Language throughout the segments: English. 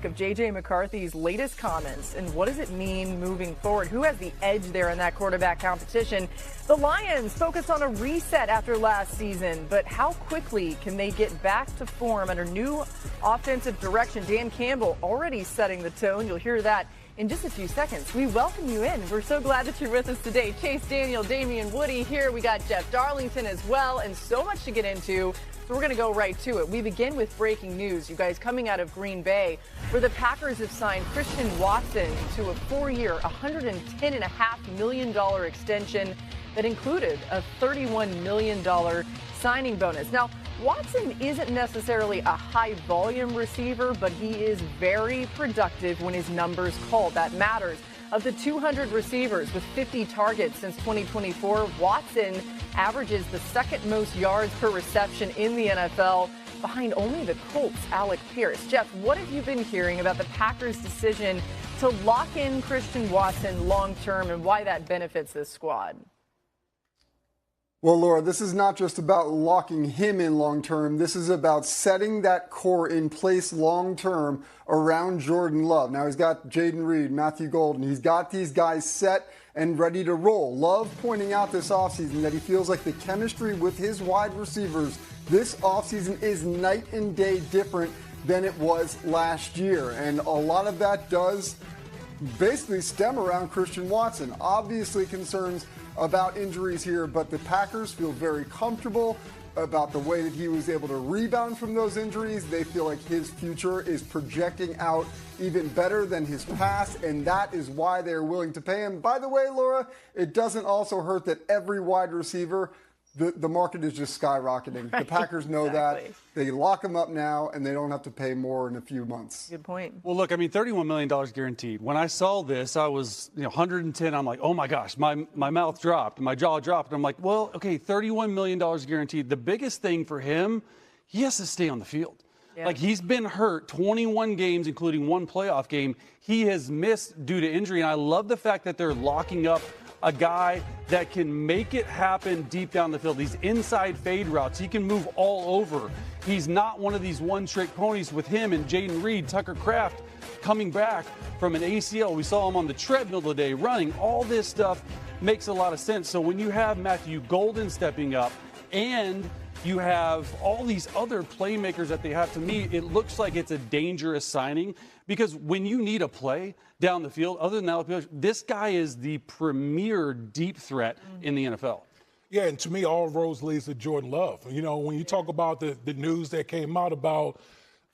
Of J.J. McCarthy's latest comments and what does it mean moving forward? Who has the edge there in that quarterback competition? The Lions focus on a reset after last season, but how quickly can they get back to form under new offensive direction? Dan Campbell already setting the tone. You'll hear that in just a few seconds. We welcome you in. We're so glad that you're with us today. Chase Daniel, Damian Woody here. We got Jeff Darlington as well, and so much to get into. So we're going to go right to it. We begin with breaking news, you guys, coming out of Green Bay, where the Packers have signed Christian Watson to a 4-year, $110.5 million extension that included a $31 million signing bonus. Now, Watson isn't necessarily a high-volume receiver, but he is very productive when his numbers call. That matters. Of the 200 receivers with 50 targets since 2024, Watson averages the second most yards per reception in the NFL, behind only the Colts' Alec Pierce. Jeff, what have you been hearing about the Packers' decision to lock in Christian Watson long-term and why that benefits this squad? Well, Laura, this is not just about locking him in long-term. This is about setting that core in place long-term around Jordan Love. Now, he's got Jaden Reed, Matthew Golden. He's got these guys set and ready to roll. Love pointing out this offseason that he feels like the chemistry with his wide receivers this offseason is night and day different than it was last year. And a lot of that does basically stem around Christian Watson. Obviously concerns about injuries here, but the Packers feel very comfortable about the way that he was able to rebound from those injuries. They feel like his future is projecting out even better than his past, and that is why they're willing to pay him. By the way, Laura, it doesn't also hurt that every wide receiver, the market is just skyrocketing. Right, the Packers know exactly. That. They lock them up now, and they don't have to pay more in a few months. Good point. Well, look, I mean, $31 million guaranteed. When I saw this, I was 110. I'm like, oh, my gosh, my mouth dropped, my jaw dropped. And I'm like, well, okay, $31 million guaranteed. The biggest thing for him, he has to stay on the field. Yeah. Like, he's been hurt 21 games, including one playoff game. He has missed due to injury, and I love the fact that they're locking up a guy that can make it happen deep down the field. These inside fade routes, he can move all over. He's not one of these one-trick ponies with him and Jaden Reed, Tucker Kraft coming back from an ACL. We saw him on the treadmill today running. All this stuff makes a lot of sense. So when you have Matthew Golden stepping up and you have all these other playmakers that they have, to me, it looks like it's a dangerous signing because when you need a play down the field, other than that, this guy is the premier deep threat in the NFL. Yeah, and to me, all roads leads to Jordan Love. You know, when you talk about the news that came out about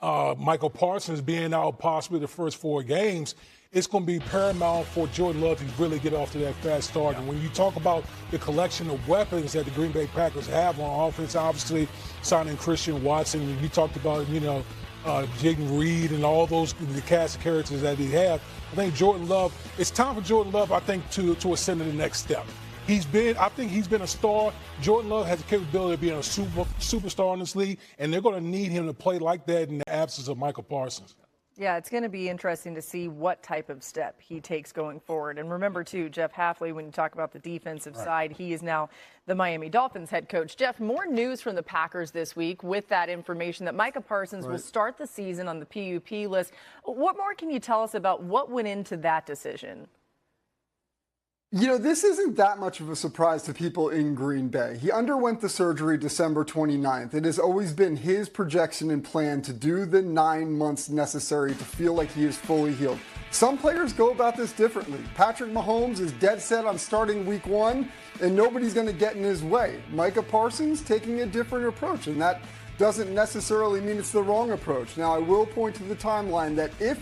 Michael Parsons being out possibly the first 4 games, it's going to be paramount for Jordan Love to really get off to that fast start. And when you talk about the collection of weapons that the Green Bay Packers have on offense, obviously signing Christian Watson, you talked about, Jaden Reed and all those, the cast of characters that he has. I think Jordan Love, it's time for Jordan Love, I think, to ascend to the next step. I think he's been a star. Jordan Love has the capability of being a superstar in this league, and they're going to need him to play like that in the absence of Michael Parsons. Yeah, it's going to be interesting to see what type of step he takes going forward. And remember, too, Jeff Hafley, when you talk about the defensive side, he is now the Miami Dolphins head coach. Jeff, more news from the Packers this week with that information that Micah Parsons will start the season on the PUP list. What more can you tell us about what went into that decision? This isn't that much of a surprise to people in Green Bay. He underwent the surgery December 29th. It has always been his projection and plan to do the 9 months necessary to feel like he is fully healed. Some players go about this differently. Patrick Mahomes is dead set on starting week 1, and nobody's going to get in his way. Micah Parsons taking a different approach, and that doesn't necessarily mean it's the wrong approach. Now, I will point to the timeline that if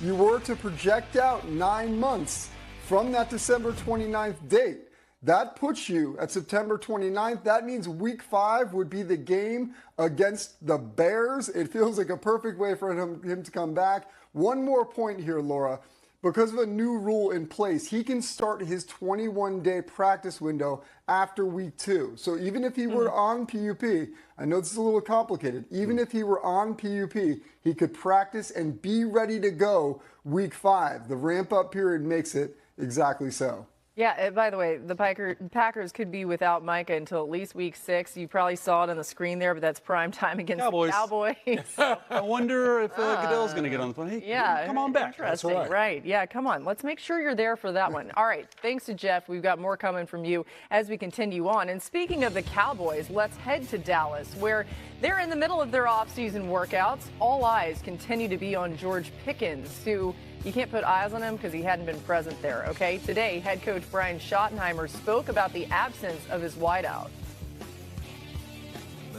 you were to project out 9 months from that December 29th date, that puts you at September 29th. That means week 5 would be the game against the Bears. It feels like a perfect way for him to come back. One more point here, Laura. Because of a new rule in place, he can start his 21-day practice window after week 2. So even if he were on PUP, I know this is a little complicated, even if he were on PUP, he could practice and be ready to go week 5. The ramp-up period makes it exactly so. Yeah, by the way, the Packers could be without Micah until at least week 6. You probably saw it on the screen there, but that's prime time against the Cowboys. I wonder if Goodell's going to get on the phone. Hey, yeah, come on back. Interesting, right. Yeah, come on. Let's make sure you're there for that one. All right, thanks to Jeff. We've got more coming from you as we continue on. And speaking of the Cowboys, let's head to Dallas, where they're in the middle of their offseason workouts. All eyes continue to be on George Pickens, who you can't put eyes on him because he hadn't been present there, okay? Today, head coach Brian Schottenheimer spoke about the absence of his wideout.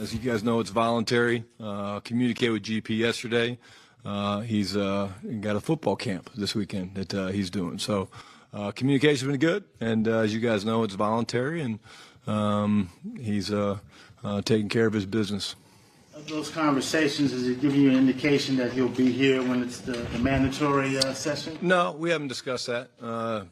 As you guys know, it's voluntary. Communicated with GP yesterday. He's got a football camp this weekend that he's doing. So communication's been good, and as you guys know, it's voluntary, and he's taking care of his business. Of those conversations, is it giving you an indication that he'll be here when it's the mandatory session? No, we haven't discussed that,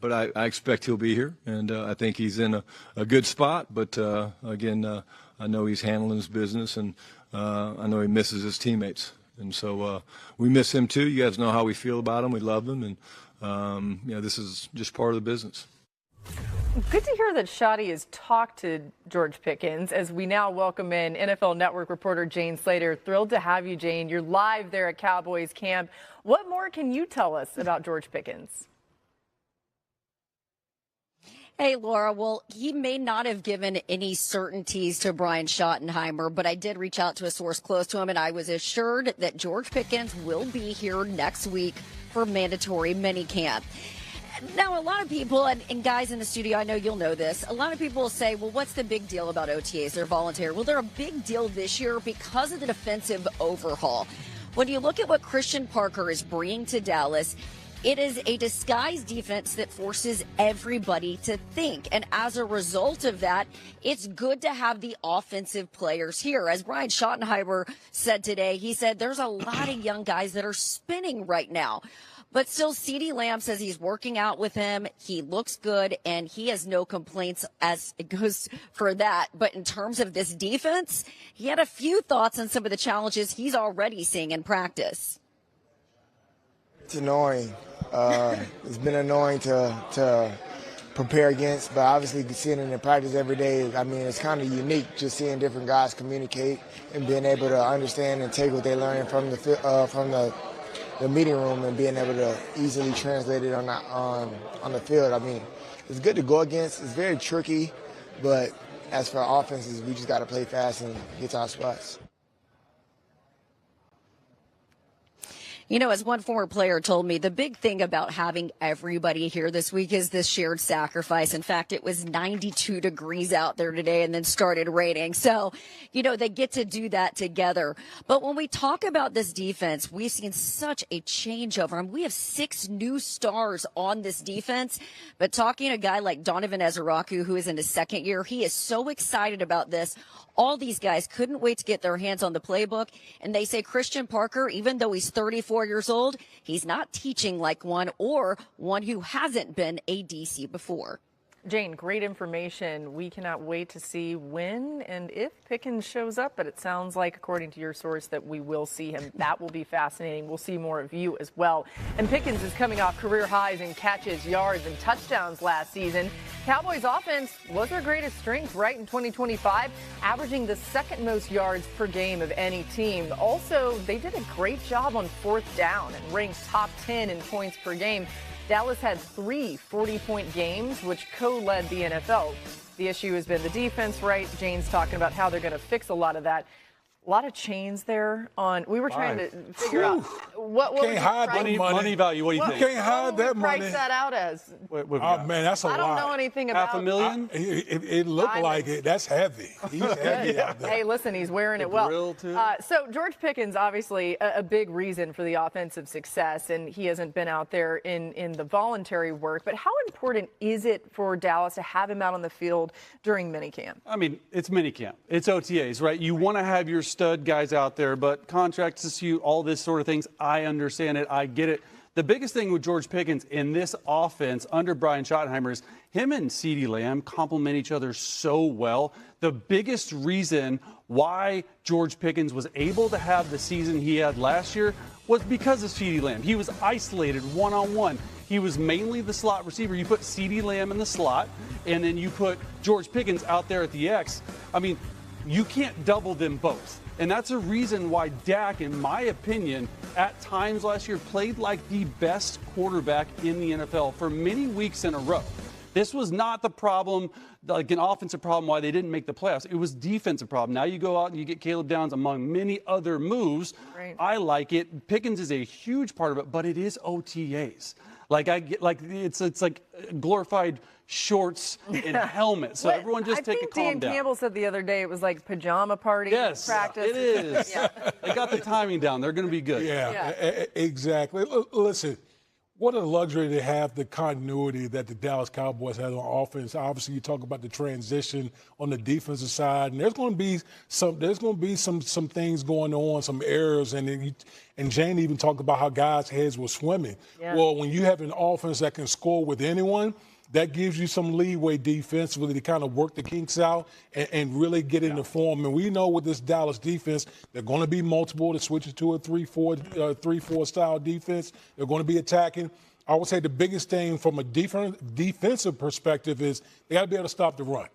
but I expect he'll be here, and I think he's in a good spot. But again, I know he's handling his business, and I know he misses his teammates, and so we miss him too. You guys know how we feel about him. We love him, and this is just part of the business. Good to hear that Shotty has talked to George Pickens as we now welcome in NFL Network reporter Jane Slater. Thrilled to have you, Jane. You're live there at Cowboys camp. What more can you tell us about George Pickens? Hey, Laura. Well, he may not have given any certainties to Brian Schottenheimer, but I did reach out to a source close to him, and I was assured that George Pickens will be here next week for mandatory minicamp. Now, a lot of people, and guys in the studio, I know you'll know this, a lot of people will say, well, what's the big deal about OTAs? They're voluntary. Well, they're a big deal this year because of the defensive overhaul. When you look at what Christian Parker is bringing to Dallas, it is a disguised defense that forces everybody to think. And as a result of that, it's good to have the offensive players here. As Brian Schottenheimer said today, he said there's a lot of young guys that are spinning right now. But still, CeeDee Lamb says he's working out with him. He looks good, and he has no complaints as it goes for that. But in terms of this defense, he had a few thoughts on some of the challenges he's already seeing in practice. It's annoying. It's been annoying to prepare against, but obviously seeing it in practice every day, I mean, it's kind of unique just seeing different guys communicate and being able to understand and take what they're learning from the meeting room and being able to easily translate it on the field. I mean, it's good to go against. It's very tricky, but as for offenses, we just got to play fast and get to our spots. You know, as one former player told me, the big thing about having everybody here this week is this shared sacrifice. In fact, it was 92 degrees out there today and then started raining. So, you know, they get to do that together. But when we talk about this defense, we've seen such a changeover. I mean, we have 6 new stars on this defense. But talking to a guy like Donovan Ezeraku, who is in his second year, he is so excited about this. All these guys couldn't wait to get their hands on the playbook. And they say Christian Parker, even though he's 34 years old, he's not teaching like one or one who hasn't been a DC before. Jane, great information. We cannot wait to see when and if Pickens shows up, but it sounds like, according to your source, that we will see him. That will be fascinating. We'll see more of you as well. And Pickens is coming off career highs in catches, yards, and touchdowns last season. Cowboys offense was their greatest strength, right, in 2025, averaging the second most yards per game of any team. Also, they did a great job on 4th down and ranked top 10 in points per game. Dallas had 3 40-point games, which co-led the NFL. The issue has been the defense, right? Jane's talking about how they're going to fix a lot of that. A lot of chains there on. We were trying to figure out what can't hide that money value. What do you think? Can't hide that money. Price that out as. Oh man, that's a lot. I don't know anything about. $500,000. It looked like it. That's heavy. He's heavy out there. Hey, listen, he's wearing it well. Grill, too. So George Pickens, obviously a big reason for the offensive success, and he hasn't been out there in the voluntary work. But how important is it for Dallas to have him out on the field during minicamp? I mean, it's minicamp. It's OTAs, right? You want to have your stud guys out there, but contract dispute, all this sort of things, I understand it. I get it. The biggest thing with George Pickens in this offense under Brian Schottenheimer is him and CeeDee Lamb complement each other so well. The biggest reason why George Pickens was able to have the season he had last year was because of CeeDee Lamb. He was isolated one-on-one. he was mainly the slot receiver. You put CeeDee Lamb in the slot, and then you put George Pickens out there at the X. I mean, you can't double them both. And that's a reason why Dak, in my opinion, at times last year played like the best quarterback in the NFL for many weeks in a row. This was not the problem, like an offensive problem, why they didn't make the playoffs. It was defensive problem. Now you go out and you get Caleb Downs among many other moves. Right. I like it. Pickens is a huge part of it, but it is OTAs. Like it's like glorified shorts and helmets. So everyone just take a calm Dan down. Campbell said the other day it was like pajama party Yes, practice. it is. They got the timing down. They're going to be good. Exactly. Listen, what a luxury to have the continuity that the Dallas Cowboys have on offense. Obviously, you talk about the transition on the defensive side, and there's going to be some things going on, some errors, and Jane even talked about how guys' heads were swimming. Yeah. Well, when you have an offense that can score with anyone, that gives you some leeway defensively to kind of work the kinks out and really get into form. And we know with this Dallas defense, they're going to be multiple to switch it to a 3-4 style defense. They're going to be attacking. I would say the biggest thing from a defensive perspective is they got to be able to stop the run.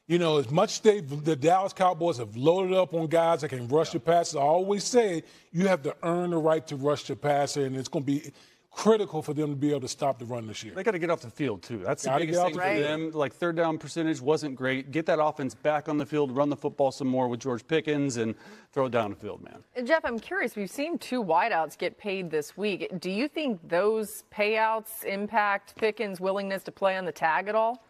You know, as much as the Dallas Cowboys have loaded up on guys that can rush your passes, I always say you have to earn the right to rush your passer, and it's going to be critical for them to be able to stop the run this year. They got to get off the field, too. That's the biggest thing for them. Like, third down percentage wasn't great. Get that offense back on the field, run the football some more with George Pickens, and throw it down the field, man. And Jeff, I'm curious. We've seen 2 wideouts get paid this week. Do you think those payouts impact Pickens' willingness to play on the tag at all?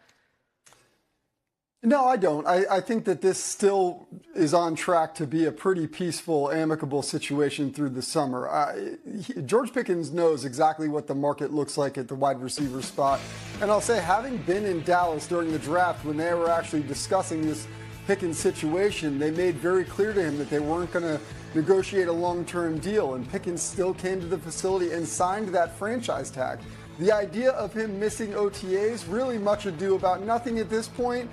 No, I don't. I think that this still is on track to be a pretty peaceful, amicable situation through the summer. George Pickens knows exactly what the market looks like at the wide receiver spot. And I'll say, having been in Dallas during the draft when they were actually discussing this Pickens situation, they made very clear to him that they weren't going to negotiate a long-term deal. And Pickens still came to the facility and signed that franchise tag. The idea of him missing OTAs, really much ado about nothing at this point.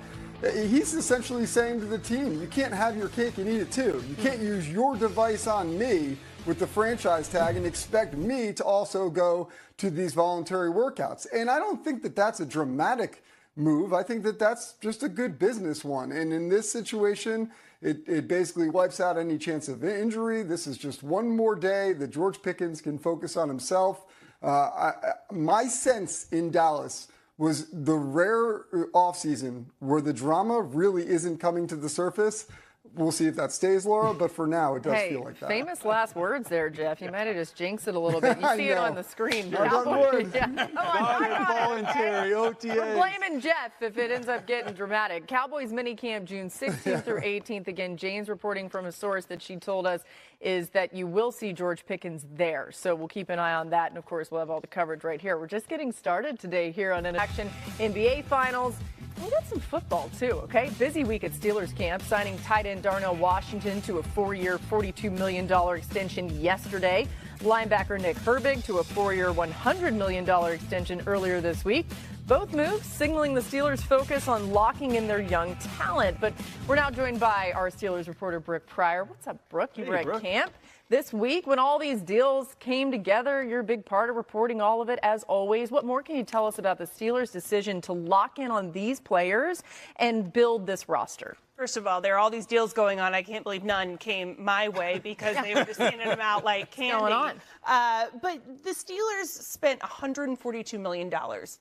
He's essentially saying to the team, you can't have your cake and eat it too. You can't use your device on me with the franchise tag and expect me to also go to these voluntary workouts. And I don't think that that's a dramatic move. I think that that's just a good business one. And in this situation, it basically wipes out any chance of injury. This is just one more day that George Pickens can focus on himself. My sense in Dallas was the rare offseason where the drama really isn't coming to the surface. We'll see if that stays, Laura, but for now, it does feel like that. Famous last words there, Jeff. You might have just jinxed it a little bit. You see it on the screen. Voluntary OTA. We're blaming Jeff if it ends up getting dramatic. Cowboys minicamp June 16th through 18th. Again, Jane's reporting from a source that she told us is that you will see George Pickens there. So we'll keep an eye on that. And, of course, we'll have all the coverage right here. We're just getting started today here on In Action NBA Finals. We got some football, too, okay? Busy week at Steelers camp, signing tight end Darnell Washington to a 4-year, $42 million extension yesterday. Linebacker Nick Herbig to a 4-year, $100 million extension earlier this week. Both moves signaling the Steelers' focus on locking in their young talent. But we're now joined by our Steelers reporter, Brooke Pryor. What's up, Brooke? You were at camp this week when all these deals came together. You're a big part of reporting all of it, as always. What more can you tell us about the Steelers' decision to lock in on these players and build this roster? First of all, there are all these deals going on. I can't believe none came my way because they were just handing them out like candy. What's going on? But the Steelers spent $142 million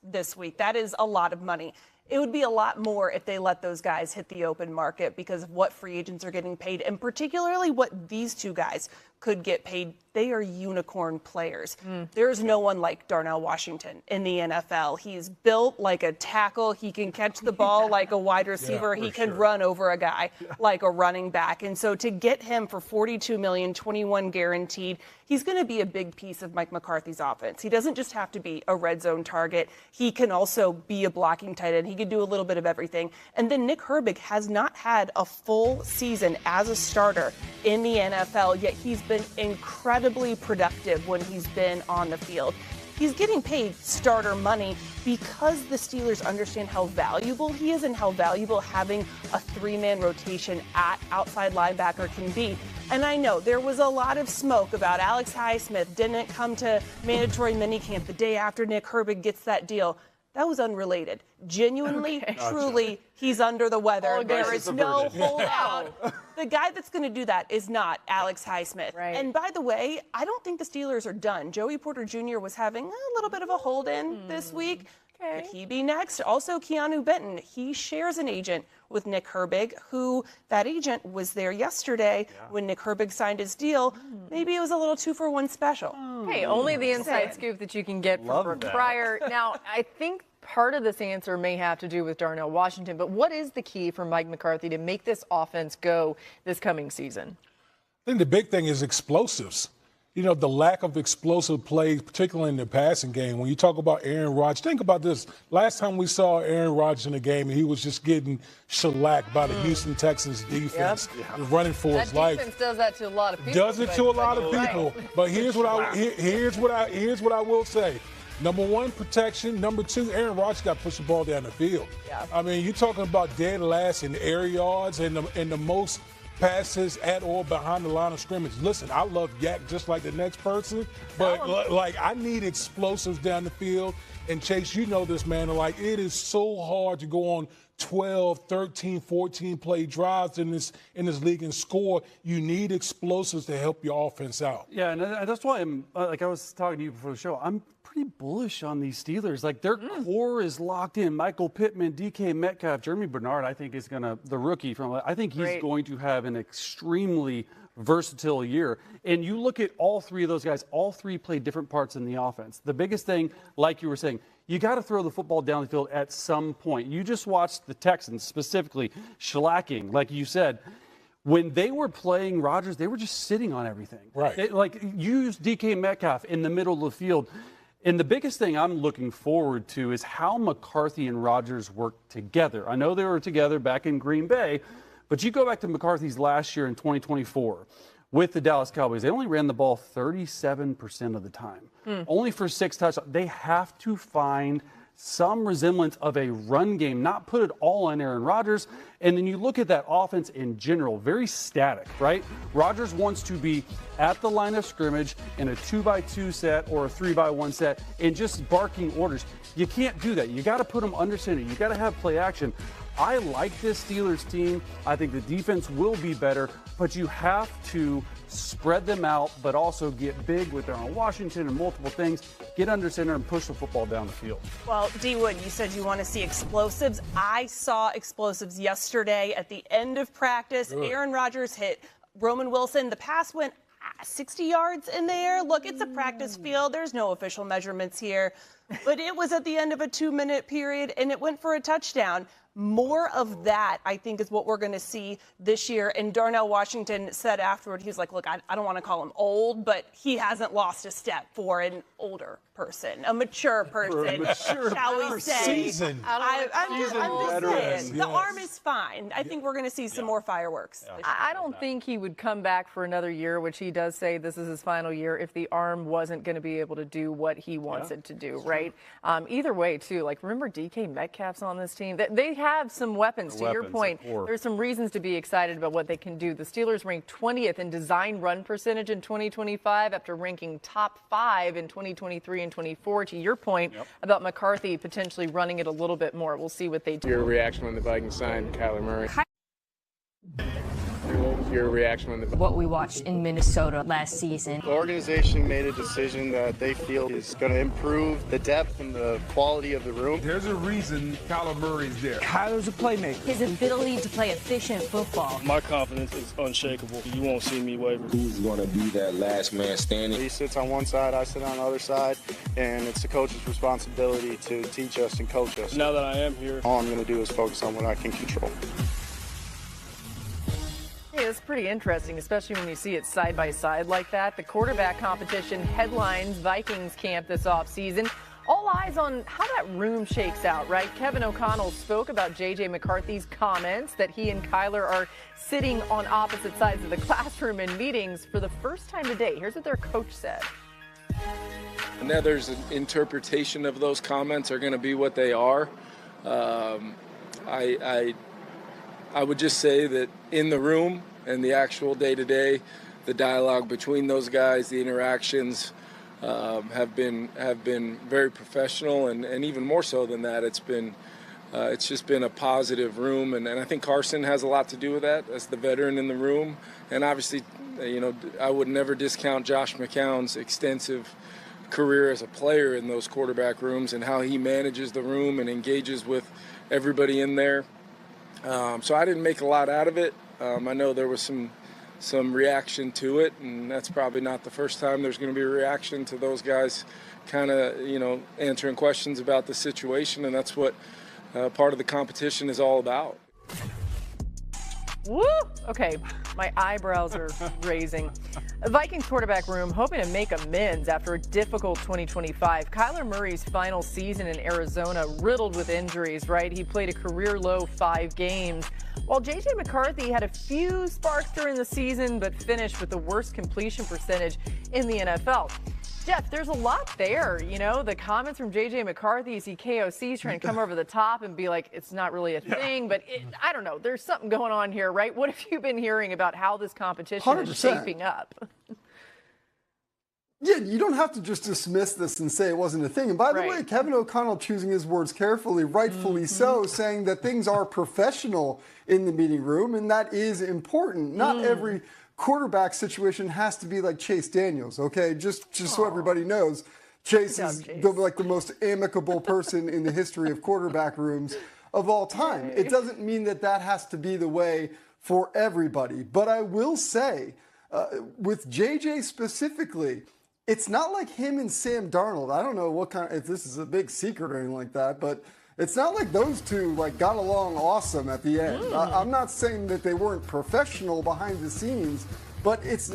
this week. That is a lot of money. It would be a lot more if they let those guys hit the open market because of what free agents are getting paid, and particularly what these two guys could get paid. They are unicorn players. There's no one like Darnell Washington in the NFL. He's built like a tackle. He can catch the ball like a wide receiver. He can run over a guy like a running back. And so to get him for $42 million, $21 guaranteed, he's going to be a big piece of Mike McCarthy's offense. He doesn't just have to be a red zone target. He can also be a blocking tight end. He could do a little bit of everything. And then Nick Herbig has not had a full season as a starter in the NFL, yet he's been incredibly productive when he's been on the field. he's getting paid starter money because the Steelers understand how valuable he is and how valuable having a three-man rotation at outside linebacker can be. And I know there was a lot of smoke about Alex Highsmith didn't come to mandatory minicamp the day after Nick Herbig gets that deal. That was unrelated. Genuinely, truly, he's under the weather. There is no holdout. The guy that's going to do that is not Alex Highsmith. Right. And by the way, I don't think the Steelers are done. Joey Porter Jr. was having a little bit of a hold-in this week. Could he be next? Also, Keanu Benton. He shares an agent with Nick Herbig, who that agent was there yesterday when Nick Herbig signed his deal. Maybe it was a little 2-for-1 special. Hey, only the inside scoop that you can get from Brooke Pryor. Now, I think part of this answer may have to do with Darnell Washington, but what is the key for Mike McCarthy to make this offense go this coming season? I think the big thing is explosives. You know, the lack of explosive plays, particularly in the passing game. When you talk about Aaron Rodgers, think about this. Last time we saw Aaron Rodgers in a game, he was just getting shellacked by the Houston Texans defense, running for his life. That defense does that to a lot of people. Does it to a lot of people. But here's what I will say. Number one, protection. Number two, Aaron Rodgers got to push the ball down the field. Yeah. I mean, you're talking about dead last in air yards and the most passes at or behind the line of scrimmage. Listen, I love Yak just like the next person, but like I need explosives down the field. And Chase, you know this, man. Like it is so hard to go on 12, 13, 14 play drives in this league and score. You need explosives to help your offense out. Yeah, and that's why I'm like I was talking to you before the show. I'm pretty bullish on these Steelers. Like their core is locked in. Michael Pittman, DK Metcalf, Jeremy Bernard. I think is the rookie from. I think he's going to have an extremely versatile year. And you look at all three of those guys. All three play different parts in the offense. The biggest thing, like you were saying, you got to throw the football down the field at some point. You just watched the Texans specifically shellacking, like you said. When they were playing Rodgers, they were just sitting on everything. Right. Like use DK Metcalf in the middle of the field. And the biggest thing I'm looking forward to is how McCarthy and Rodgers work together. I know they were together back in Green Bay, but you go back to McCarthy's last year in 2024 with the Dallas Cowboys. They only ran the ball 37% of the time, only for 6 touchdowns. They have to find some resemblance of a run game, not put it all on Aaron Rodgers. And then you look at that offense in general, very static, right? Rodgers wants to be at the line of scrimmage in a 2x2 set or a 3x1 set and just barking orders. You can't do that. You got to put them under center. You got to have play action. I like this Steelers team. I think the defense will be better, but you have to spread them out, but also get big with Darnell Washington and multiple things. Get under center and push the football down the field. Well, D. Wood, you said you want to see explosives. I saw explosives yesterday at the end of practice. Aaron Rodgers hit Roman Wilson. The pass went 60 yards in the air. Look, it's a practice field. There's no official measurements here. But it was at the end of a 2-minute period, and it went for a touchdown. More of that, I think, is what we're going to see this year. And Darnell Washington said afterward, he was like, look, I don't want to call him old, but he hasn't lost a step for an older person, a mature person, shall we say. I'm just saying, the arm is fine. I think we're going to see some more fireworks. I don't think he would come back for another year, which he does say this is his final year, if the arm wasn't going to be able to do what he wants it to do, right? Either way, too, like, remember DK Metcalf's on this team? They have some weapons, to your point. There's some reasons to be excited about what they can do. The Steelers ranked 20th in design run percentage in 2025 after ranking top 5 in 2023 and 24. To your point about McCarthy potentially running it a little bit more. We'll see what they do. Your reaction when the Vikings signed Kyler Murray? What was your reaction when what we watched in Minnesota last season? The organization made a decision that they feel is going to improve the depth and the quality of the room. There's a reason Kyler Murray is there. Kyler's a playmaker. His ability to play efficient football. My confidence is unshakable. You won't see me waver. Who's going to be that last man standing? He sits on one side, I sit on the other side, and it's the coach's responsibility to teach us and coach us. Now that I am here, all I'm going to do is focus on what I can control. Yeah, it's pretty interesting, especially when you see it side by side like that. The quarterback competition headlines Vikings camp this offseason. All eyes on how that room shakes out, right? Kevin O'Connell spoke about J.J. McCarthy's comments that he and Kyler are sitting on opposite sides of the classroom in meetings for the first time today. Here's what their coach said. And there's an interpretation of those comments are going to be what they are. I would just say that in the room and the actual day-to-day, the dialogue between those guys, the interactions have been very professional, and even more so than that, it's just been a positive room, and I think Carson has a lot to do with that as the veteran in the room. And obviously, I would never discount Josh McCown's extensive career as a player in those quarterback rooms and how he manages the room and engages with everybody in there. So I didn't make a lot out of it. I know there was some reaction to it, and that's probably not the first time there's going to be a reaction to those guys kind of, answering questions about the situation, and that's what part of the competition is all about. Woo! Okay, my eyebrows are raising. The Vikings quarterback room hoping to make amends after a difficult 2025. Kyler Murray's final season in Arizona riddled with injuries, right? He played a career-low 5 games, while J.J. McCarthy had a few sparks during the season but finished with the worst completion percentage in the NFL. Jeff, there's a lot there, the comments from J.J. McCarthy, see KOC's trying to come over the top and be like, it's not really a thing, but I don't know, there's something going on here, right? What have you been hearing about how this competition 100%. is shaping up? Yeah, you don't have to just dismiss this and say it wasn't a thing. And by the way, Kevin O'Connell, choosing his words carefully, rightfully so, saying that things are professional in the meeting room, and that is important. Not every quarterback situation has to be like Chase Daniels, okay? Just so everybody knows, Chase is the most amicable person in the history of quarterback rooms of all time. It doesn't mean that has to be the way for everybody. But I will say, with JJ specifically, it's not like him and Sam Darnold. I don't know if this is a big secret or anything like that, but it's not like those two got along awesome at the end. I'm not saying that they weren't professional behind the scenes, but it's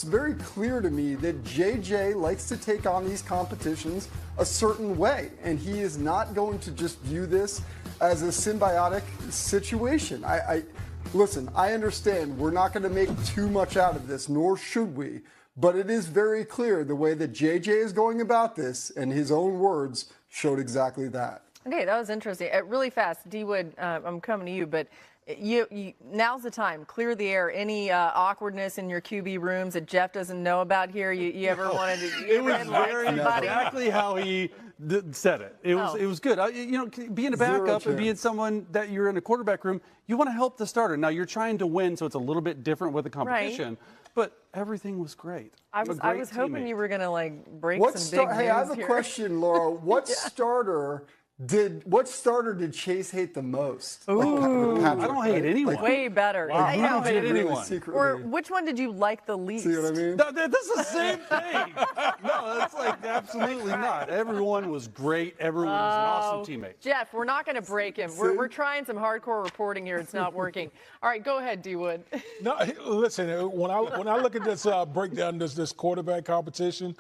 very clear to me that JJ likes to take on these competitions a certain way, and he is not going to just view this as a symbiotic situation. Listen, I understand we're not going to make too much out of this, nor should we, but it is very clear the way that JJ is going about this, and his own words showed exactly that. Okay, that was interesting. Really fast, D. Wood, I'm coming to you, but now's the time. Clear the air. Any awkwardness in your QB rooms that Jeff doesn't know about here? You ever wanted to? It was exactly how he said it. It was good. Being a backup and being someone that you're in a quarterback room, you want to help the starter. Now you're trying to win, so it's a little bit different with the competition. Right. But everything was great. I was hoping you were going to break some big news Hey, I have a here. question, Laura. What starter did Chase hate the most? Ooh, I don't hate anyone. Way better. Wow. I don't hate anyone. Or which one did you like the least? See what I mean? No, this is the same thing. No, that's absolutely not. Everyone was great. Everyone was an awesome teammate. Jeff, we're not going to break him. We're trying some hardcore reporting here. It's not working. All right, go ahead, D. Wood. No, listen. When I look at this breakdown, this quarterback competition,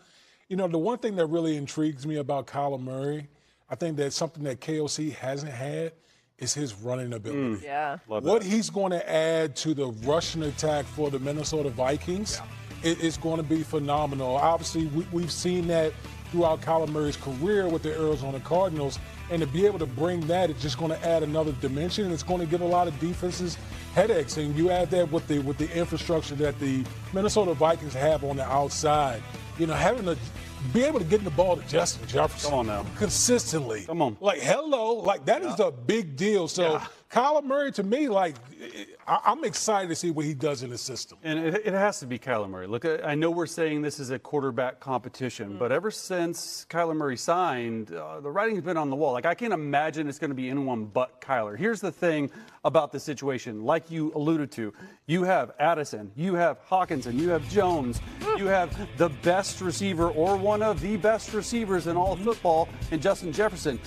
the one thing that really intrigues me about Kyler Murray, I think that's something that KOC hasn't had is his running ability. Yeah. What he's going to add to the rushing attack for the Minnesota Vikings is going to be phenomenal. Obviously, we've seen that throughout Kyler Murray's career with the Arizona Cardinals, and to be able to bring that, it's just going to add another dimension, and it's going to give a lot of defenses headaches. And you add that with the infrastructure that the Minnesota Vikings have on the outside, having to be able to get the ball to Justin Jefferson. Come on now. Consistently. Come on. That is a big deal. So Kyler Murray, to me, I'm excited to see what he does in the system. And it has to be Kyler Murray. Look, I know we're saying this is a quarterback competition, but ever since Kyler Murray signed, the writing's been on the wall. I can't imagine it's going to be anyone but Kyler. Here's the thing about the situation. Like you alluded to, you have Addison, you have Hawkinson, you have Jones, you have the best receiver or one of the best receivers in all of football in Justin Jefferson.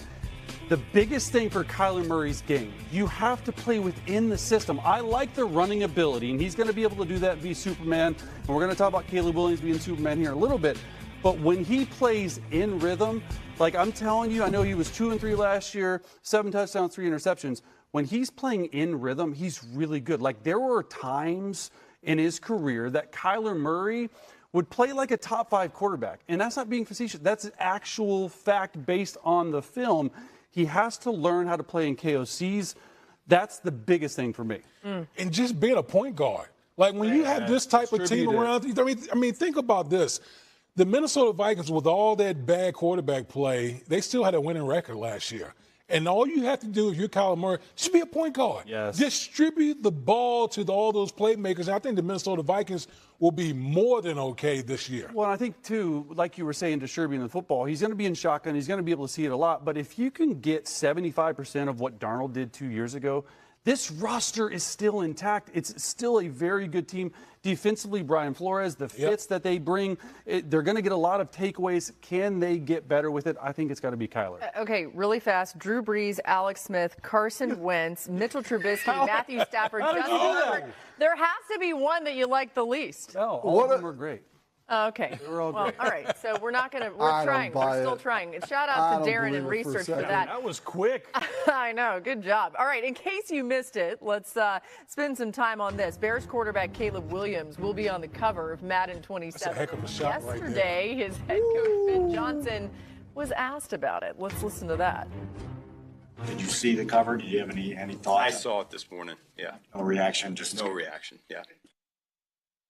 The biggest thing for Kyler Murray's game, you have to play within the system. I like the running ability, and he's going to be able to do that and be Superman. And we're going to talk about Caleb Williams being Superman here in a little bit. But when he plays in rhythm, I'm telling you, I know he was 2-3 last year, 7 touchdowns, 3 interceptions. When he's playing in rhythm, he's really good. There were times in his career that Kyler Murray would play like a top 5 quarterback. And that's not being facetious. That's an actual fact based on the film. He has to learn how to play in KOCs. That's the biggest thing for me. And just being a point guard. Like when you have this type of team around, I mean, think about this. The Minnesota Vikings, with all that bad quarterback play, they still had a winning record last year. And all you have to do if you're Kyler Murray, just be a point guard. Yes. Distribute the ball to all those playmakers. And I think the Minnesota Vikings will be more than okay this year. Well, I think, too, like you were saying, distributing the football, he's going to be in shotgun. He's going to be able to see it a lot. But if you can get 75% of what Darnold did 2 years ago, this roster is still intact. It's still a very good team. Defensively, Brian Flores, the fits that they bring, they're going to get a lot of takeaways. Can they get better with it? I think it's got to be Kyler. Okay, really fast. Drew Brees, Alex Smith, Carson Wentz, Mitchell Trubisky, Matthew Stafford, Justin Herbert. There has to be one that you like the least. No, all of them are great. Okay. We're all great. All right. So we're not going to, we're trying. We're still trying. Shout out to Darren and research for that. That was quick. I know. Good job. All right. In case you missed it, let's spend some time on this. Bears quarterback Caleb Williams will be on the cover of Madden 27. That's a heck of a shot Yesterday, his head coach, Ben Johnson, was asked about it. Let's listen to that. Did you see the cover? Did you have any thoughts? I saw it this morning. Yeah. No reaction? Just no reaction. Yeah.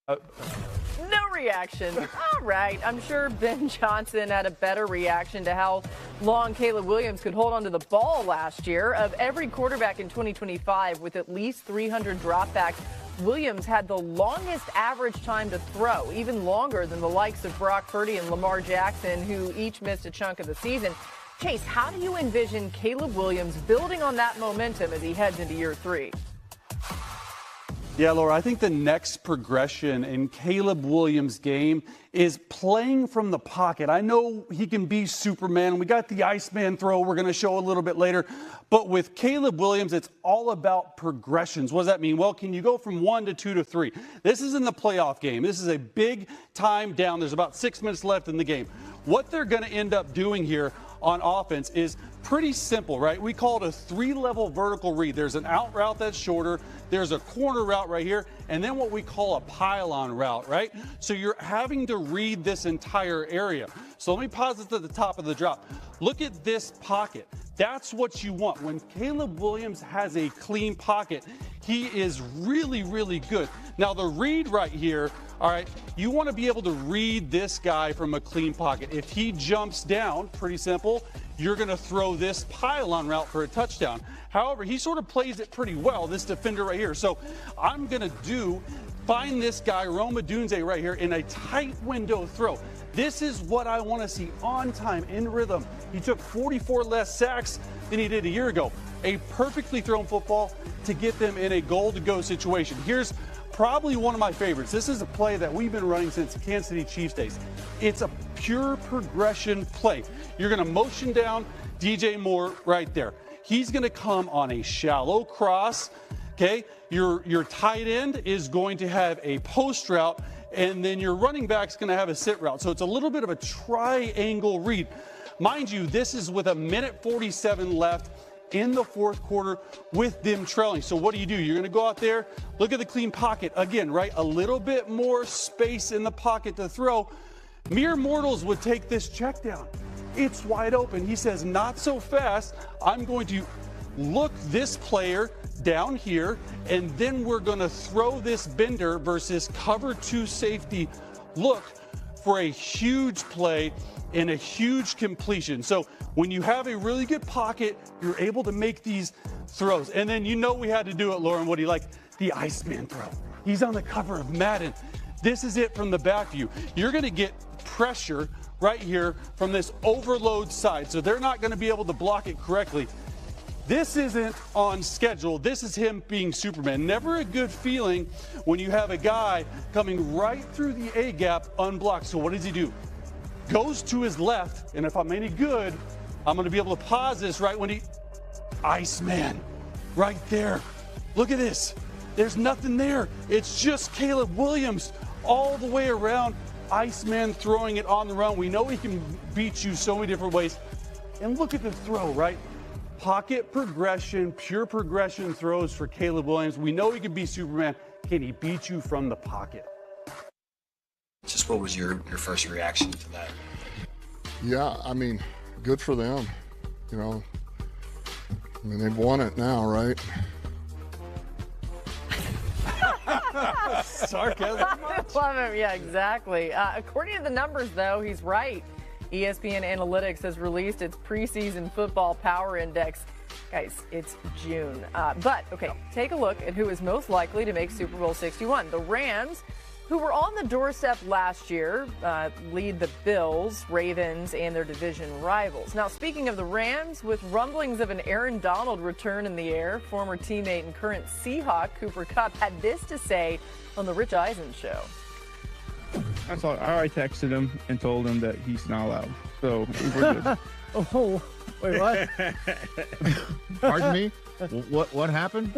No reaction. All right. I'm sure Ben Johnson had a better reaction to how long Caleb Williams could hold onto the ball last year. Of every quarterback in 2025 with at least 300 dropbacks, Williams had the longest average time to throw, even longer than the likes of Brock Purdy and Lamar Jackson, who each missed a chunk of the season. Chase, how do you envision Caleb Williams building on that momentum as he heads into year 3? Yeah, Laura, I think the next progression in Caleb Williams' game is playing from the pocket. I know he can be Superman. We got the Iceman throw we're going to show a little bit later. But with Caleb Williams, it's all about progressions. What does that mean? Well, can you go from 1 to 2 to 3? This is in the playoff game. This is a big time down. There's about 6 minutes left in the game. What they're going to end up doing here on offense is pretty simple, right? We call it a 3-level vertical read. There's an out route that's shorter. There's a corner route right here, and then what we call a pylon route, right? So you're having to read this entire area. So let me pause this at the top of the drop. Look at this pocket. That's what you want. When Caleb Williams has a clean pocket, he is really, really good. Now the read right here, all right, you want to be able to read this guy from a clean pocket. If he jumps down, pretty simple, you're going to throw this pylon route for a touchdown. However, he sort of plays it pretty well, this defender right here. So I'm going to find this guy, Roma Dunze, right here in a tight window throw. This is what I want to see on time, in rhythm. He took 44 less sacks than he did a year ago. A perfectly thrown football to get them in a goal-to-go situation. Here's probably one of my favorites. This is a play that we've been running since Kansas City Chiefs days. It's a pure progression play. You're going to motion down DJ Moore right there. He's going to come on a shallow cross. Okay, your tight end is going to have a post route, and then your running back's going to have a sit route. So it's a little bit of a triangle read. Mind you, this is with 1:47 left in the fourth quarter with them trailing. So what do? You're going to go out there, look at the clean pocket. Again, right, a little bit more space in the pocket to throw. Mere mortals would take this check down. It's wide open. He says, not so fast. I'm going to look this player down here, and then we're going to throw this bender versus cover 2 safety look for a huge play and a huge completion. So when you have a really good pocket, you're able to make these throws. And then we had to do it, Lauren. What do you like? The Iceman throw. He's on the cover of Madden. This is it from the back view. You're going to get pressure right here from this overload side. So they're not going to be able to block it correctly. This isn't on schedule. This is him being Superman. Never a good feeling when you have a guy coming right through the A gap unblocked. So what does he do? Goes to his left, and if I'm any good, I'm going to be able to pause this right when he... Iceman, right there. Look at this. There's nothing there. It's just Caleb Williams all the way around. Iceman throwing it on the run. We know he can beat you so many different ways. And look at the throw, right? Pocket progression, pure progression throws for Caleb Williams. We know he can be Superman. Can he beat you from the pocket? Just What was your first reaction to that? Yeah, I mean, good for them. You know, I mean, they've won it now, right? Sarcasm. Love him. Yeah, exactly. According to the numbers, though, he's right. ESPN Analytics has released its preseason football power index. Guys, it's June. But, okay, take a look at who is most likely to make Super Bowl 61. The Rams, who were on the doorstep last year, lead the Bills, Ravens, and their division rivals. Now, speaking of the Rams, with rumblings of an Aaron Donald return in the air, former teammate and current Seahawk Cooper Kupp had this to say on the Rich Eisen show. That's all. I already texted him and told him that he's not allowed. So we're good. Oh, wait, what? Pardon me? What happened?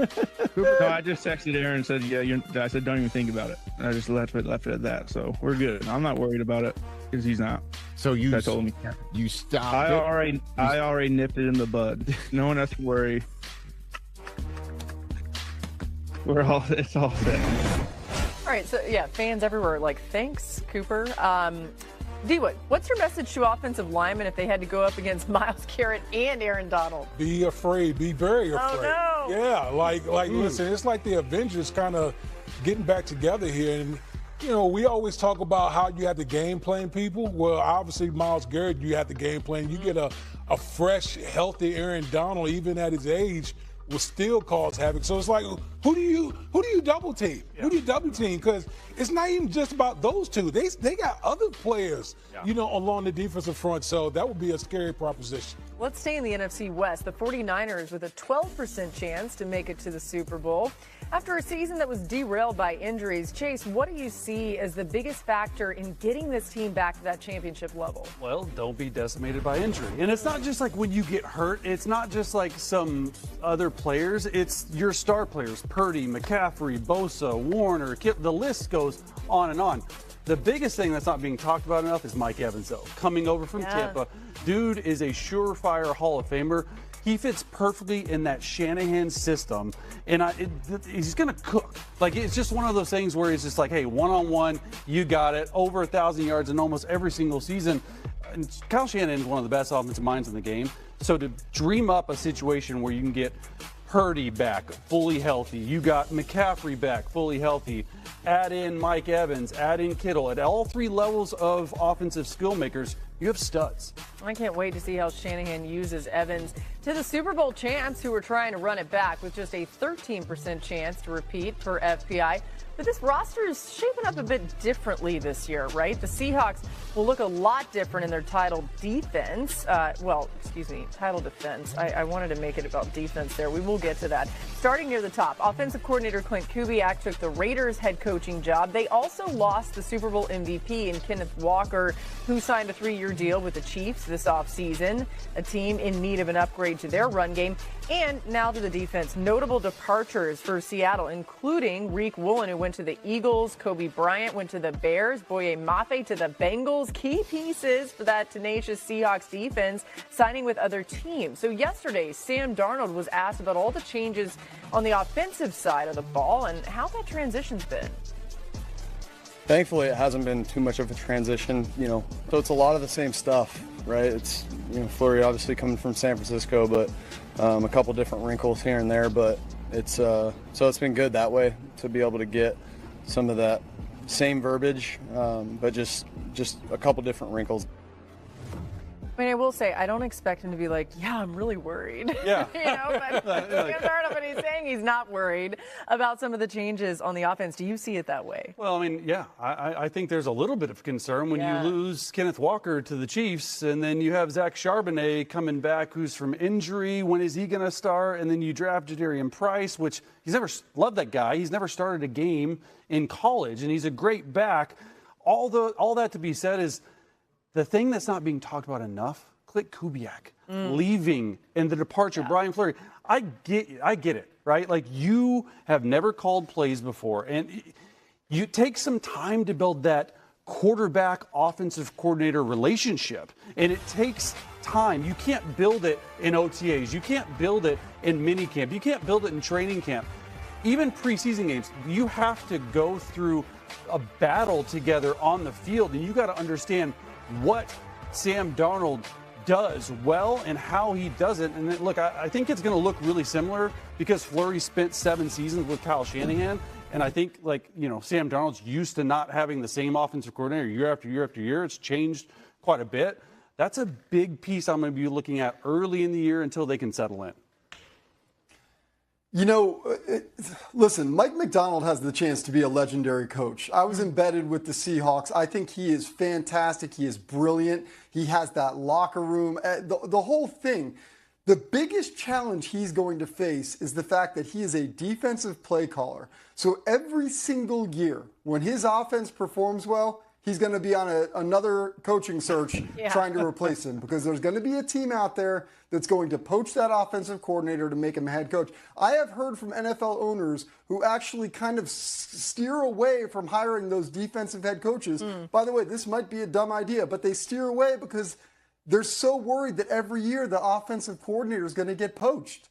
No, I just texted Aaron and said, yeah, I said, don't even think about it. And I just left it at that. So we're good. I'm not worried about it because he's not. So I told him you stopped I already nipped it in the bud. No one has to worry. It's all set. All right, so yeah, fans everywhere like, thanks, Cooper. D-Wood, what's your message to offensive linemen if they had to go up against Myles Garrett and Aaron Donald? Be afraid. Be very afraid. Oh, no. Yeah, listen, it's like the Avengers kind of getting back together here. And, you know, we always talk about how you have to game plan people. Well, obviously, Myles Garrett, you have to game plan. You get a fresh, healthy Aaron Donald, even at his age, will still cause havoc. So it's like, who do you double team? Yeah. Who do you double team? Because it's not even just about those two. They got other players, you know, along the defensive front. So that would be a scary proposition. Let's stay in the NFC West. The 49ers with a 12% chance to make it to the Super Bowl. After a season that was derailed by injuries, Chase, what do you see as the biggest factor in getting this team back to that championship level? Well, don't be decimated by injury. And it's not just like when you get hurt. It's not just like some other players. It's your star players, Purdy, McCaffrey, Bosa, Warner, Kip. The list goes on and on. The biggest thing that's not being talked about enough is Mike Evans, though. Coming over from Tampa. Dude is a surefire Hall of Famer. He fits perfectly in that Shanahan system, and he's going to cook. Like, it's just one of those things where it's just like, hey, one-on-one, you got it, over 1,000 yards in almost every single season. And Kyle Shanahan is one of the best offensive minds in the game. So to dream up a situation where you can get Purdy back, fully healthy, you got McCaffrey back, fully healthy, add in Mike Evans, add in Kittle, at all three levels of offensive skill makers, you have studs. I can't wait to see how Shanahan uses Evans. To the Super Bowl champs who are trying to run it back with just a 13% chance to repeat per FPI. But this roster is shaping up a bit differently this year, right? The Seahawks will look a lot different in their title defense. Title defense. I wanted to make it about defense there. We will get to that. Starting near the top, offensive coordinator Clint Kubiak took the Raiders head coaching job. They also lost the Super Bowl MVP in Kenneth Walker, who signed a 3-year deal with the Chiefs this offseason, a team in need of an upgrade to their run game. And now to the defense. Notable departures for Seattle, including Reek Woolen, who went to the Eagles. Kobe Bryant went to the Bears. Boye Mafe to the Bengals. Key pieces for that tenacious Seahawks defense signing with other teams. So yesterday, Sam Darnold was asked about all the changes on the offensive side of the ball and how that transition's been. Thankfully, it hasn't been too much of a transition, so it's a lot of the same stuff, right? It's, Fleury obviously coming from San Francisco, but a couple different wrinkles here and there, but it's so it's been good that way to be able to get some of that same verbiage, but just a couple different wrinkles. I mean, I will say, I don't expect him to be like, yeah, I'm really worried. Yeah. But but he's saying he's not worried about some of the changes on the offense. Do you see it that way? Well, I mean, yeah, I think there's a little bit of concern when you lose Kenneth Walker to the Chiefs, and then you have Zach Charbonnet coming back, who's from injury. When is he going to start? And then you draft Jadarian Price, which he's never loved that guy. He's never started a game in college, and he's a great back. All that to be said is, the thing that's not being talked about enough, Clint Kubiak leaving and the departure of Brian Fleury. I get it, right? Like, you have never called plays before, and you take some time to build that quarterback offensive coordinator relationship, and it takes time. You can't build it in OTAs. You can't build it in minicamp. You can't build it in training camp. even preseason games, you have to go through a battle together on the field, and you got to understand what Sam Darnold does well and how he does it. And look, I think it's going to look really similar because Fleury spent 7 seasons with Kyle Shanahan. And I think, Sam Darnold's used to not having the same offensive coordinator year after year after year. It's changed quite a bit. That's a big piece I'm going to be looking at early in the year until they can settle in. Listen, Mike McDonald has the chance to be a legendary coach. I was embedded with the Seahawks. I think he is fantastic. He is brilliant. He has that locker room. The whole thing. The biggest challenge he's going to face is the fact that he is a defensive play caller. So every single year, when his offense performs well, he's going to be on another coaching search trying to replace him, because there's going to be a team out there that's going to poach that offensive coordinator to make him a head coach. I have heard from NFL owners who actually kind of steer away from hiring those defensive head coaches. By the way, this might be a dumb idea, but they steer away because they're so worried that every year the offensive coordinator is going to get poached.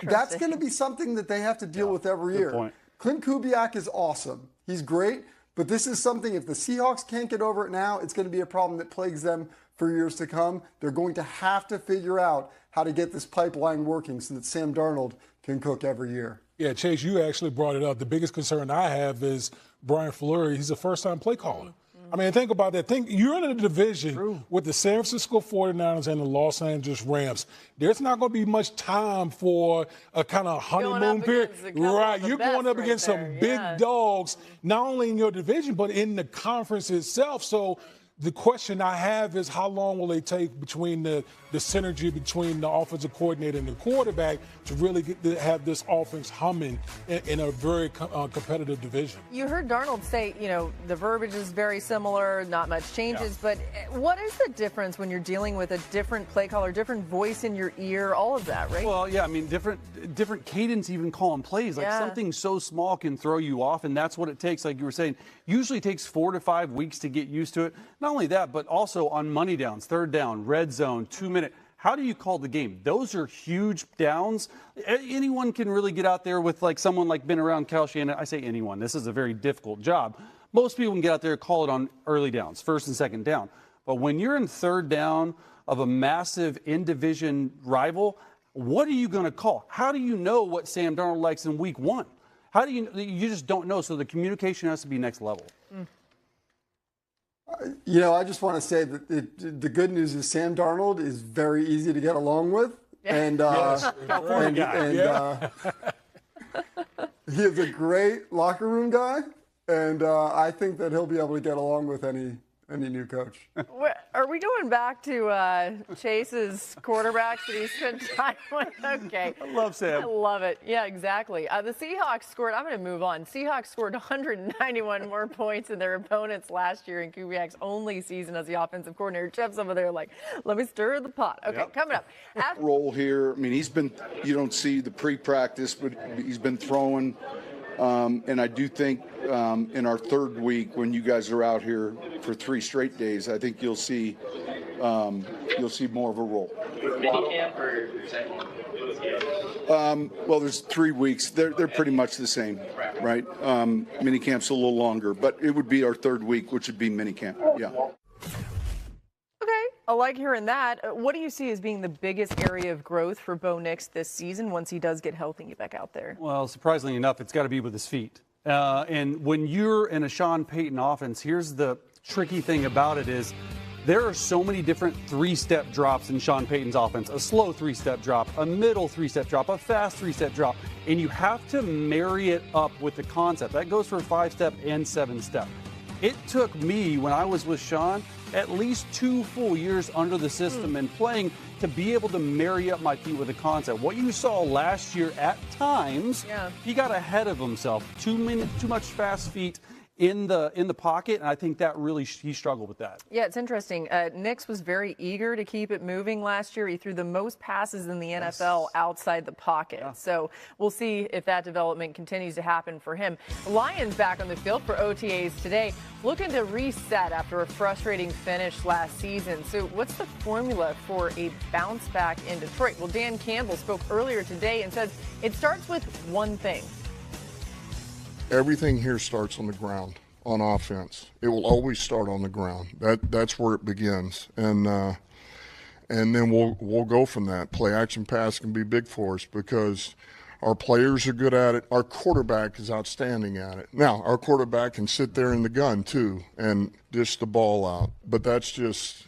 That's going to be something that they have to deal with every year. Point. Clint Kubiak is awesome. He's great. But this is something, if the Seahawks can't get over it now, it's going to be a problem that plagues them for years to come. They're going to have to figure out how to get this pipeline working so that Sam Darnold can cook every year. Yeah, Chase, you actually brought it up. The biggest concern I have is Brian Fleury. He's a first-time play caller. I mean, think about that. You're in a division with the San Francisco 49ers and the Los Angeles Rams. There's not going to be much time for a kind of honeymoon period. Right. You're going up against some big dogs, not only in your division, but in the conference itself. So the question I have is, how long will it take between the synergy between the offensive coordinator and the quarterback to really have this offense humming in a very competitive division? You heard Darnold say, the verbiage is very similar, not much changes, but what is the difference when you're dealing with a different play caller, different voice in your ear, all of that, right? Well, yeah, I mean, different cadence even calling plays. Like something so small can throw you off, and that's what it takes, like you were saying. Usually takes 4 to 5 weeks to get used to it. Not only that, but also on money downs, third down, red zone, 2-minute. How do you call the game? Those are huge downs. Anyone can really get out there with someone been around Kyle Shanahan. I say anyone. This is a very difficult job. Most people can get out there and call it on early downs, first and second down. But when you're in third down of a massive in-division rival, what are you going to call? How do you know what Sam Darnold likes in week 1? How do you just don't know. So the communication has to be next level. I just want to say that the good news is Sam Darnold is very easy to get along with. And, he is a great locker room guy. And I think that he'll be able to get along with any new coach. Are we going back to Chase's quarterbacks that he spent time with? Okay. I love Sam. I love it. Yeah, exactly. The Seahawks scored, I'm going to move on. Seahawks scored 191 more points than their opponents last year in Kubiak's only season as the offensive coordinator. Jeff's over there let me stir the pot. Okay, coming up. Role here. I mean, you don't see the pre-practice, but he's been throwing. And I do think in our third week, when you guys are out here for 3 straight days, I think you'll see more of a role. Well, there's 3 weeks. They're pretty much the same, right? Minicamp's a little longer, but it would be our third week, which would be minicamp. Yeah. Okay, I like hearing that. What do you see as being the biggest area of growth for Bo Nix this season once he does get healthy and get back out there? Well, surprisingly enough, it's got to be with his feet. And when you're in a Sean Payton offense, here's the tricky thing about it is there are so many different 3-step drops in Sean Payton's offense. A slow 3-step drop, a middle 3-step drop, a fast 3-step drop. And you have to marry it up with the concept. That goes for 5-step and 7-step. It took me, when I was with Sean, at least 2 full years under the system and playing to be able to marry up my feet with the concept. What you saw last year at times, he got ahead of himself. Too much fast feet in the pocket, and I think that really he struggled with that. Yeah, it's interesting. Nix was very eager to keep it moving last year. He threw the most passes in the NFL outside the pocket. Yeah. So we'll see if that development continues to happen for him. Lions back on the field for OTAs today, looking to reset after a frustrating finish last season. So what's the formula for a bounce back in Detroit? Well, Dan Campbell spoke earlier today and says it starts with one thing. everything here starts on the ground on offense. It will always start on the ground. That's where it begins. And then we'll go from that. Play action pass can be big for us because our players are good at it. Our quarterback is outstanding at it. Now, our quarterback can sit there in the gun too and dish the ball out. But that's just,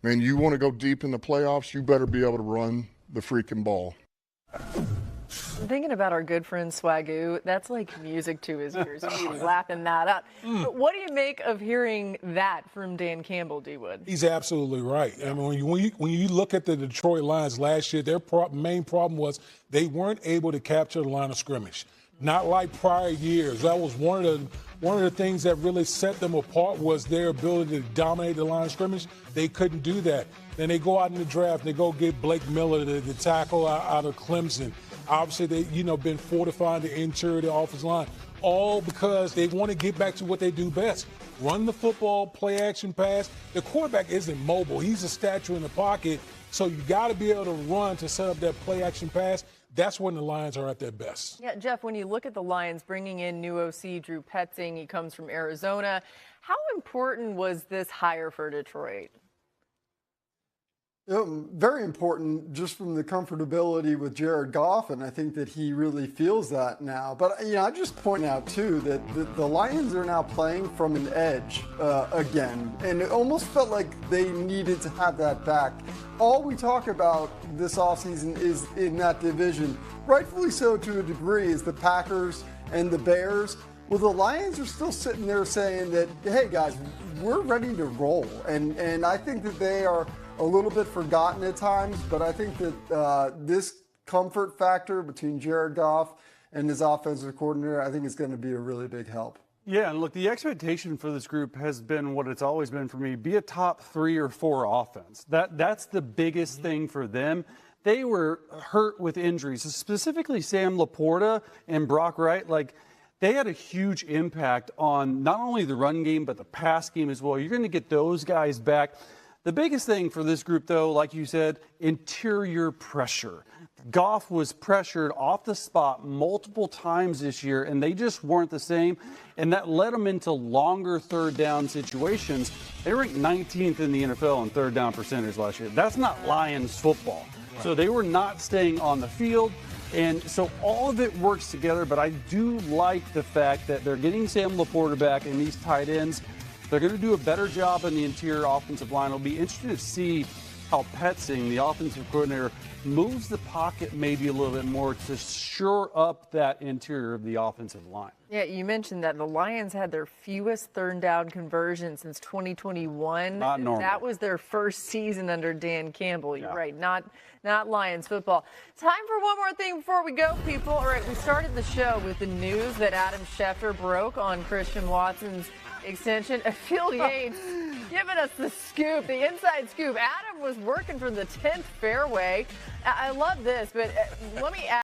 man, you want to go deep in the playoffs, you better be able to run the freaking ball. Thinking about our good friend Swagoo, that's like music to his ears. He's laughing that up. But what do you make of hearing that from Dan Campbell, D-Wood? He's absolutely right. I mean, when you look at the Detroit Lions last year, their main problem was they weren't able to capture the line of scrimmage. Not like prior years. That was one of the things that really set them apart was their ability to dominate the line of scrimmage. They couldn't do that. Then they go out in the draft, they go get Blake Miller, the tackle out of Clemson. Obviously, they been fortifying the interior of the offensive line, all because they want to get back to what they do best: run the football, play action pass. The quarterback isn't mobile; he's a statue in the pocket. So you got to be able to run to set up that play action pass. That's when the Lions are at their best. Yeah, Jeff, when you look at the Lions bringing in new OC Drew Petzing, he comes from Arizona. How important was this hire for Detroit? Very important just from the comfortability with Jared Goff, and I think that he really feels that now. But, I just point out, too, that the Lions are now playing from an edge again, and it almost felt like they needed to have that back. All we talk about this offseason is in that division, rightfully so to a degree, is the Packers and the Bears. Well, the Lions are still sitting there saying that, hey, guys, we're ready to roll, and I think that they are a little bit forgotten at times, but I think that this comfort factor between Jared Goff and his offensive coordinator, I think is going to be a really big help. Yeah, and look, the expectation for this group has been what it's always been for me: be a top 3 or 4 offense. That's the biggest thing for them. They were hurt with injuries, specifically Sam Laporta and Brock Wright. They had a huge impact on not only the run game, but the pass game as well. You're going to get those guys back. The biggest thing for this group, though, like you said, interior pressure. Goff was pressured off the spot multiple times this year, and they just weren't the same, and that led them into longer third down situations. They ranked 19th in the NFL in third down percentage last year. That's not Lions football. So they were not staying on the field, and so all of it works together, but I do like the fact that they're getting Sam Laporta back and these tight ends. They're going to do a better job on the interior offensive line. It'll be interesting to see how Petzing, the offensive coordinator, moves the pocket maybe a little bit more to shore up that interior of the offensive line. Yeah, you mentioned that the Lions had their fewest third down conversions since 2021. Not normal. That was their first season under Dan Campbell. You're right, not Lions football. Time for one more thing before we go, people. All right, we started the show with the news that Adam Schefter broke on Christian Watson's extension. Phil Yates giving us the scoop, the inside scoop. Adam was working for the 10th fairway. I love this, but let me ask.